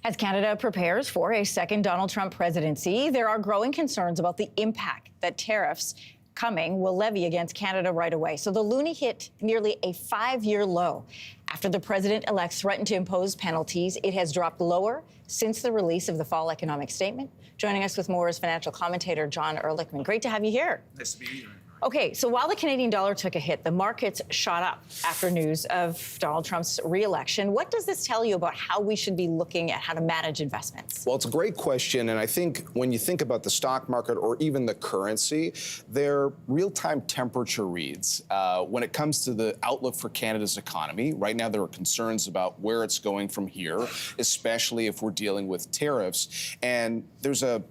As Canada prepares for a second Donald Trump presidency, there are growing concerns about the impact that tariffs coming will levy against Canada right away. So the loonie hit nearly a 5-year low. After the president-elect threatened to impose penalties, it has dropped lower since the release of the fall economic statement. Joining us with more is financial commentator John Ehrlichman. Great to have you here. Nice to be here. Okay, so while the Canadian dollar took a hit, the markets shot up after news of Donald Trump's re-election. What does this tell you about how we should be looking at how to manage investments? Well, it's a great question, and I think when you think about the stock market or even the currency, they're real-time temperature reads. When it comes to the outlook for Canada's economy, right now there are concerns about where it's going from here, especially if we're dealing with tariffs, and there's a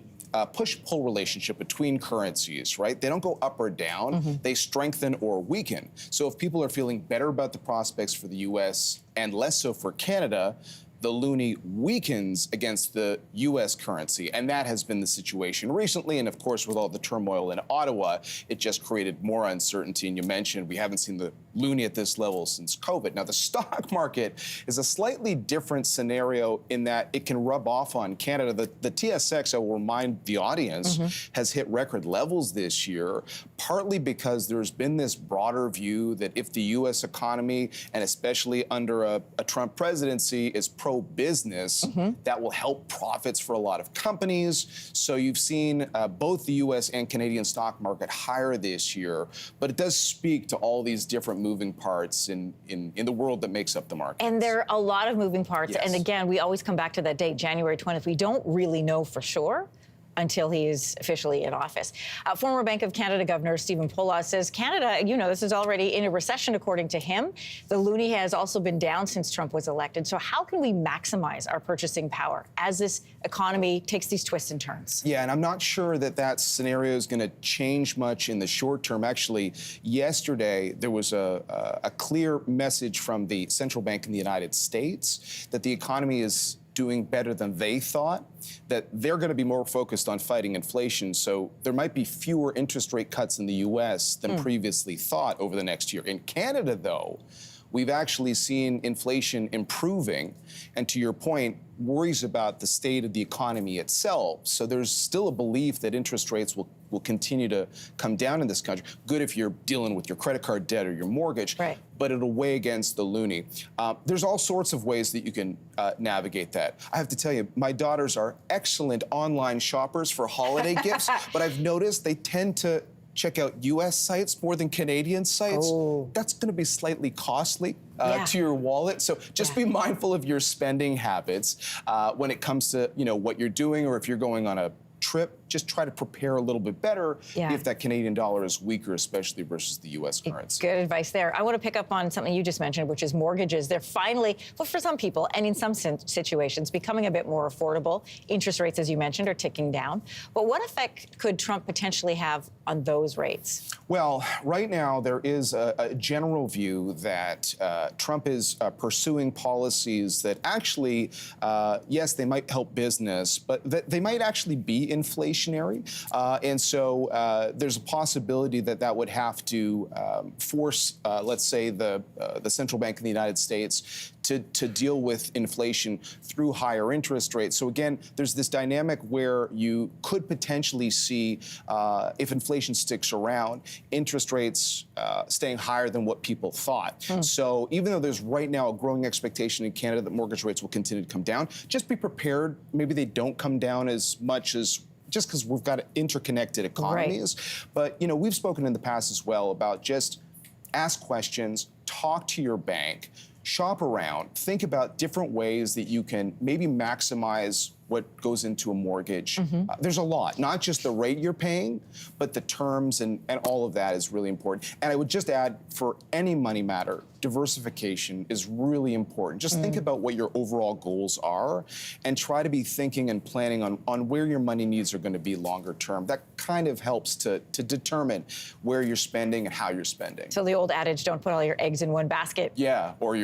push-pull relationship between currencies, right? They don't go up or down, they strengthen or weaken. So if people are feeling better about the prospects for the U.S. and less so for Canada, the loonie weakens against the U.S. currency, and that has been the situation recently. And of course, with all the turmoil in Ottawa, it just created more uncertainty. And you mentioned we haven't seen the loonie at this level since COVID. Now, the stock market is a slightly different scenario in that it can rub off on Canada. The TSX, I will remind the audience, has hit record levels this year, partly because there's been this broader view that if the U.S. economy, and especially under a Trump presidency, is pro-business, that will help profits for a lot of companies. So you've seen both the U.S. and Canadian stock market higher this year, but it does speak to all these different moving parts in the world that makes up the market. And there are a lot of moving parts. Yes. And again, we always come back to that date, January 20th. We don't really know for sure until he is officially in office. Former Bank of Canada Governor Stephen Poloz says Canada, this is already in a recession, according to him. The loonie has also been down since Trump was elected. So how can we maximize our purchasing power as this economy takes these twists and turns? Yeah, and I'm not sure that scenario is going to change much in the short term. Actually, yesterday, there was a clear message from the central bank in the United States that the economy is doing better than they thought, that they're going to be more focused on fighting inflation. So there might be fewer interest rate cuts in the U.S. than previously thought over the next year. In Canada, though, we've actually seen inflation improving. And to your point, worries about the state of the economy itself. So there's still a belief that interest rates will continue to come down in this country. Good if you're dealing with your credit card debt or your mortgage, right, but it'll weigh against the loonie. There's all sorts of ways that you can navigate that. I have to tell you, my daughters are excellent online shoppers for holiday gifts, but I've noticed they tend to check out U.S. sites more than Canadian sites. Oh. That's going to be slightly costly to your wallet. So just be mindful of your spending habits when it comes to what you're doing, or if you're going on a trip, just try to prepare a little bit better if that Canadian dollar is weaker, especially versus the U.S. currency. Good advice there. I want to pick up on something you just mentioned, which is mortgages. They're finally, well, for some people, and in some situations, becoming a bit more affordable. Interest rates, as you mentioned, are ticking down. But what effect could Trump potentially have on those rates? Well, right now, there is a general view that Trump is pursuing policies that actually, yes, they might help business, but they might actually be inflationary. And so there's a possibility that would have to force, let's say, the central bank in the United States to deal with inflation through higher interest rates. So again, there's this dynamic where you could potentially see, if inflation sticks around, interest rates staying higher than what people thought. So even though there's right now a growing expectation in Canada that mortgage rates will continue to come down, just be prepared. Maybe they don't come down as much as just because we've got interconnected economies. Right. But, we've spoken in the past as well about just ask questions, talk to your bank, shop around, think about different ways that you can maybe maximize what goes into a mortgage. There's a lot, not just the rate you're paying, but the terms and all of that is really important. And I would just add, for any money matter, diversification is really important. Just think about what your overall goals are and try to be thinking and planning on where your money needs are going to be longer term. That kind of helps to determine where you're spending and how you're spending. So the old adage, don't put all your eggs in one basket. Yeah, or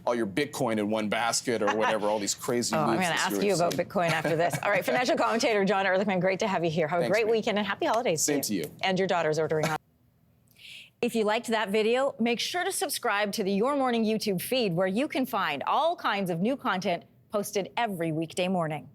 all your Bitcoin in one basket or whatever, all these crazy moves. I'm going to ask you about Bitcoin after this. All right, financial commentator John Ehrlichman, great to have you here. Have a great weekend and happy holidays. Same to you. And your daughter's ordering on. If you liked that video, make sure to subscribe to the Your Morning YouTube feed, where you can find all kinds of new content posted every weekday morning.